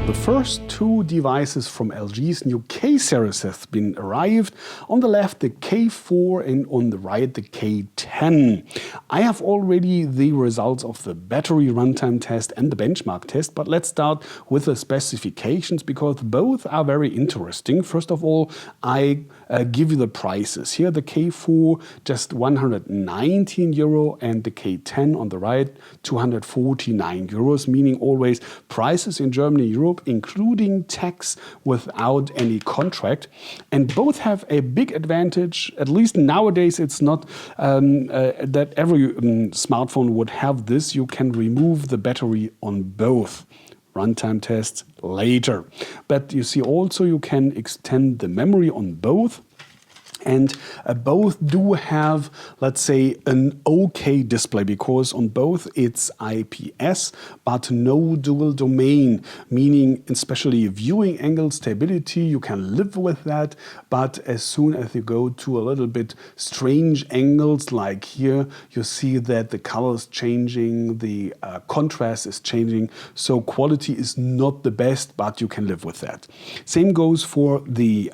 The first two devices from LG's new K series have been arrived. On the left the K4 and on the right the K10. I have already the results of the battery runtime test and the benchmark test, but let's start with the specifications because both are very interesting. First of all, I give you the prices. Here the K4 just 119 euro and the K10 on the right 249 euros, meaning always prices in Germany, Europe, including tax without any contract. And both have a big advantage. At least nowadays it's not that every smartphone would have this. You can remove the battery on both. Runtime tests later. But you see also you can extend the memory on both. And both do have, let's say, an okay display because on both it's IPS, but no dual domain, meaning especially viewing angle stability, you can live with that. But as soon as you go to a little bit strange angles, like here, you see that the color is changing, the contrast is changing. So quality is not the best, but you can live with that. Same goes for the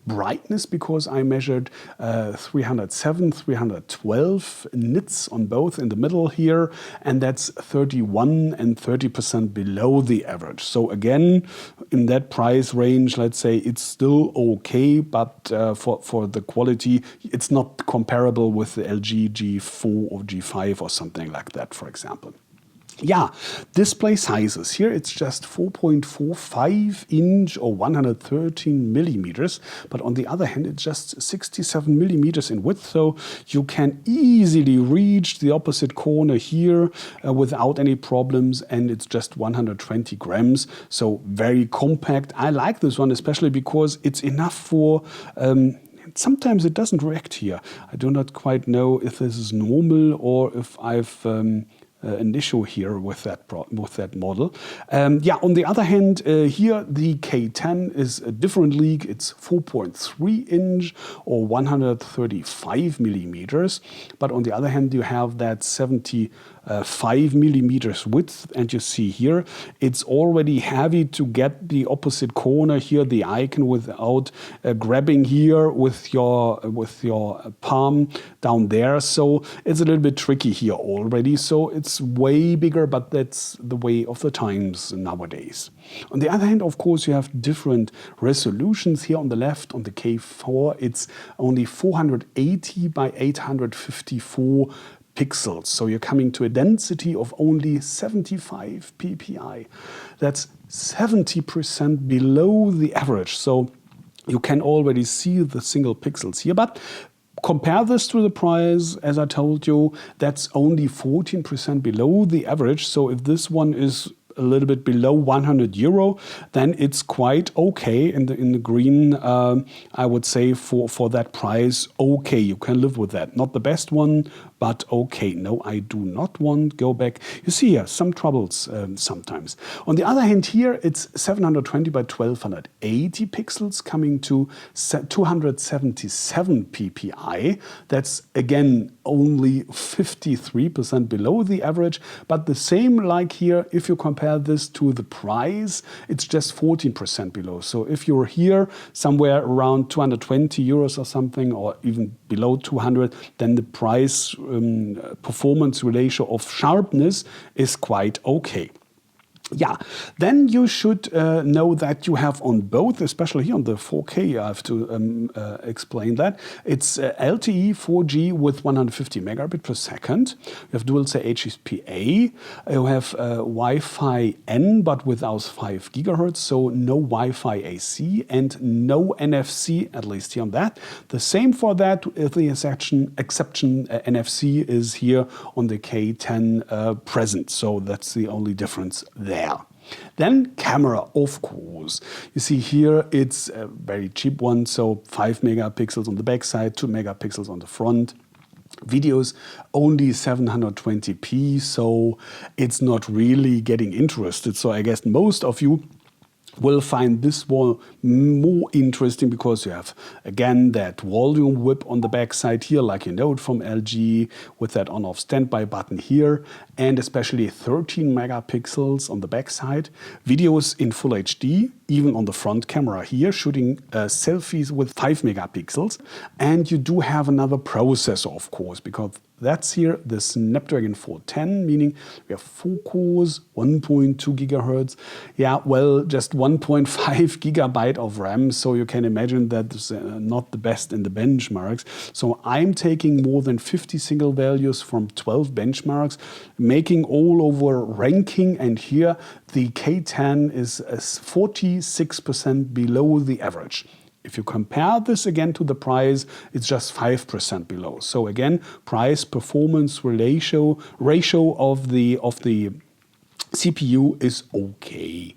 brightness, because I measured 307, 312 nits on both in the middle here, and that's 31 and 30% below the average. So again, in that price range, let's say it's still okay, but for the quality, it's not comparable with the LG G4 or G5 or something like that, for example. Yeah, display sizes. Here it's just 4.45 inch or 113 millimeters, but on the other hand it's just 67 millimeters in width, so you can easily reach the opposite corner here without any problems, and it's just 120 grams, so very compact. I like this one especially because it's enough for sometimes it doesn't react here. I do not quite know if this is normal or if I've an issue here with that model. Yeah, on the other hand, here the K10 is a different league. It's 4.3 inch or 135 millimeters. But on the other hand, you have that 75 millimeters width, and you see here it's already heavy to get the opposite corner here, the icon, without grabbing here with your palm down there. So it's a little bit tricky here already. So it's way bigger, but that's the way of the times nowadays. On the other hand, of course, you have different resolutions. Here on the left, on the K4, it's only 480 by 854 pixels. So you're coming to a density of only 75 ppi. That's 70% below the average. So you can already see the single pixels here. But compare this to the price, as I told you, that's only 14% below the average. So if this one is a little bit below 100 euro, then it's quite okay in the green. I would say for that price, okay, you can live with that. Not the best one, but okay. No, I do not want. Go back. You see here some troubles sometimes. On the other hand, here it's 720 by 1280 pixels, coming to 277 ppi. That's again only 53% below the average, but the same like here. If you compare this to the price, it's just 14% below. So if you're here somewhere around 220 euros or something, or even below 200, then the price performance ratio of sharpness is quite okay. Yeah, then you should know that you have on both, especially here on the 4K, I have to explain that. It's LTE 4G with 150 megabit per second. You have dual say HSPA. You have Wi-Fi N, but without 5 gigahertz, so no Wi-Fi AC and no NFC, at least here on that. The same for that, the exception NFC is here on the K10 present, so that's the only difference there. Then camera, of course. You see here it's a very cheap one, so 5 megapixels on the back side, 2 megapixels on the front. Videos only 720p, so it's not really getting interested. So I guess most of you will find this one more interesting because you have, again, that volume whip on the back side here, like you know it from LG, with that on-off standby button here, and especially 13 megapixels on the back side. Videos in Full HD, even on the front camera here, shooting selfies with 5 megapixels. And you do have another processor, of course, because that's here the Snapdragon 410, meaning we have 4 cores, 1.2 gigahertz. Yeah, well, just 1.5 gigabyte of RAM, so you can imagine that is not the best in the benchmarks. So I'm taking more than 50 single values from 12 benchmarks, making all over ranking, and here the K10 is 46% below the average. If you compare this again to the price, it's just 5% below. So again, price-performance ratio of the CPU is okay.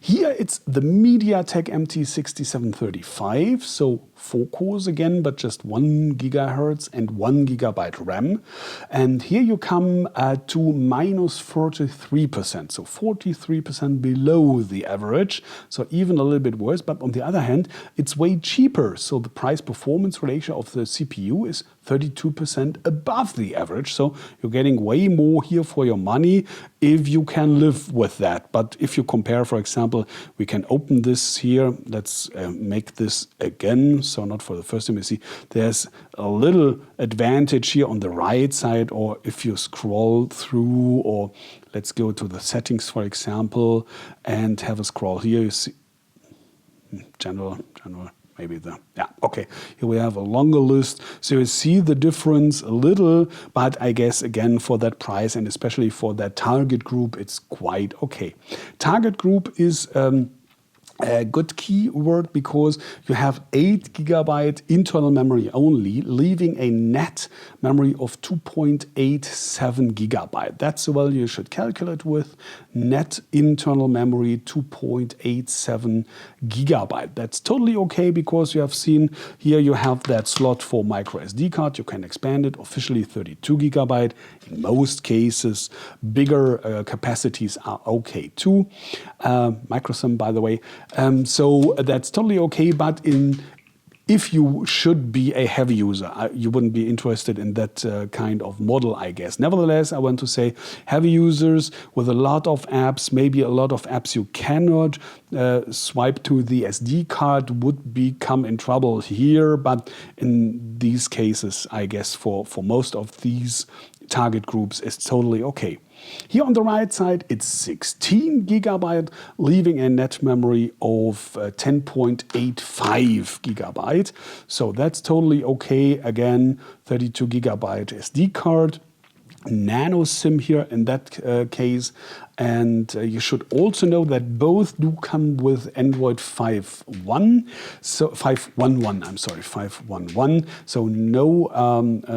Here it's the MediaTek MT6735, so 4 cores again, but just 1 gigahertz and 1 gigabyte RAM. And here you come to minus 43%, so 43% below the average, so even a little bit worse. But on the other hand, it's way cheaper, so the price-performance ratio of the CPU is 32% above the average, so you're getting way more here for your money if you can live with that. But if you compare, for example, we can open this here, let's make this again, so not for the first time. You see there's a little advantage here on the right side, or if you scroll through, or let's go to the settings, for example, and have a scroll here, you see general, maybe the, yeah, okay. Here we have a longer list. So you see the difference a little, but I guess again for that price and especially for that target group, it's quite okay. Target group is a good keyword because you have 8 gigabyte internal memory only, leaving a net memory of 2.87 gigabyte. That's the value you should calculate with. Net internal memory 2.87 gigabyte. That's totally okay because you have seen here you have that slot for micro SD card. You can expand it, officially 32 gigabyte. In most cases, bigger capacities are okay too. Micro SIM, by the way. So that's totally okay, but if you should be a heavy user, you wouldn't be interested in that kind of model, I guess. Nevertheless, I want to say heavy users with a lot of apps, maybe a lot of apps you cannot swipe to the SD card would become in trouble here. But in these cases, I guess for most of these target groups, it's totally okay. Here on the right side, it's 16 gigabyte, leaving a net memory of 10.85 gigabyte. So that's totally okay. Again, 32 gigabyte SD card. Nano SIM here in that case. And you should also know that both do come with Android 5.1, so 5.11, I'm sorry, 5.11. So no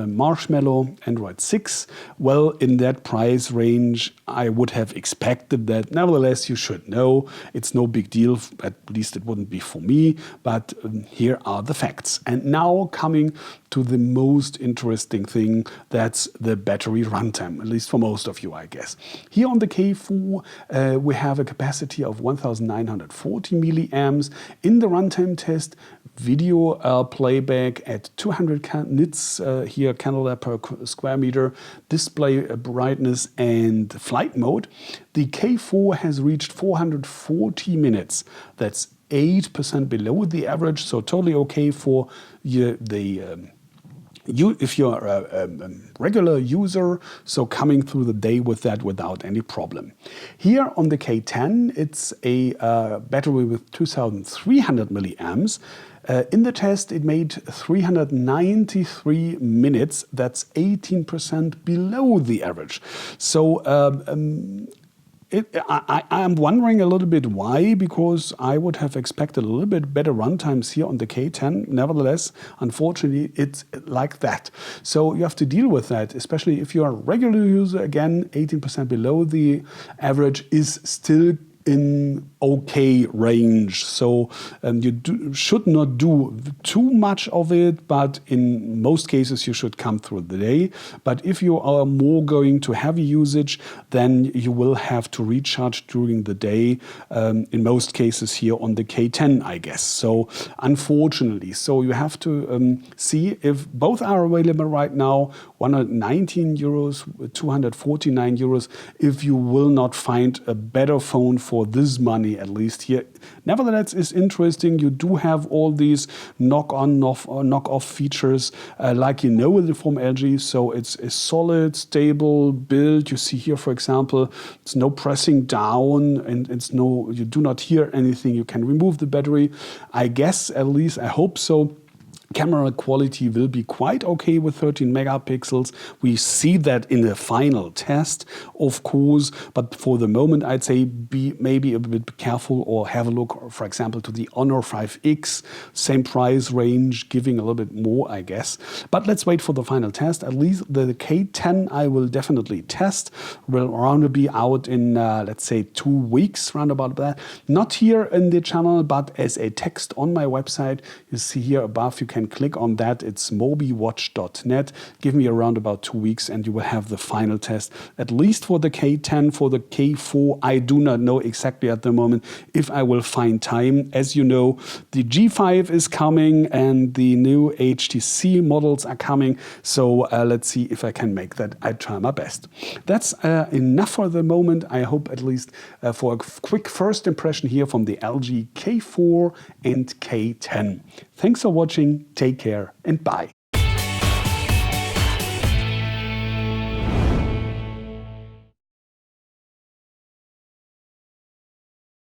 Marshmallow Android 6. Well, in that price range, I would have expected that. Nevertheless, you should know it's no big deal. At least it wouldn't be for me. But here are the facts. And now coming to the most interesting thing, that's the battery runtime, at least for most of you, I guess. Here on the K4, we have a capacity of 1940 milliamps. In the runtime test, video playback at 200 nits here, candela per square meter, display brightness and flight mode. The K4 has reached 440 minutes. That's 8% below the average, so totally okay for if you're a regular user, so coming through the day with that without any problem. Here on the K10, it's a battery with 2300 milliamps. In the test, it made 393 minutes. That's 18% below the average. So I'm wondering a little bit why, because I would have expected a little bit better runtimes here on the K10. Nevertheless, unfortunately, it's like that. So you have to deal with that, especially if you're a regular user. Again, 18% below the average is still okay range. So you should not do too much of it, but in most cases you should come through the day. But if you are more going to heavy usage, then you will have to recharge during the day, in most cases here on the K10, I guess. So unfortunately, so you have to see if both are available right now, 119 euros, 249 euros, if you will not find a better phone for this money, at least here. Nevertheless, it's interesting. You do have all these knock-off features, like you know it from LG. So it's a solid, stable build. You see here, for example, it's no pressing down, and you do not hear anything. You can remove the battery. I guess, at least I hope so. Camera quality will be quite okay with 13 megapixels. We see that in the final test, of course, but for the moment, I'd say be maybe a bit careful or have a look, for example, to the Honor 5X, same price range, giving a little bit more, I guess. But let's wait for the final test. At least the K10 I will definitely test. Will around be out in, let's say, 2 weeks, round about that. Not here in the channel, but as a text on my website. You see here above, you can click on that. It's mobiwatch.net. Give me around about 2 weeks and you will have the final test, at least for the K10. For the K4, I do not know exactly at the moment if I will find time. As you know, the G5 is coming and the new HTC models are coming. So let's see if I can make that. I try my best. That's enough for the moment. I hope at least for a quick first impression here from the LG K4 and K10. Thanks for watching. Take care and bye.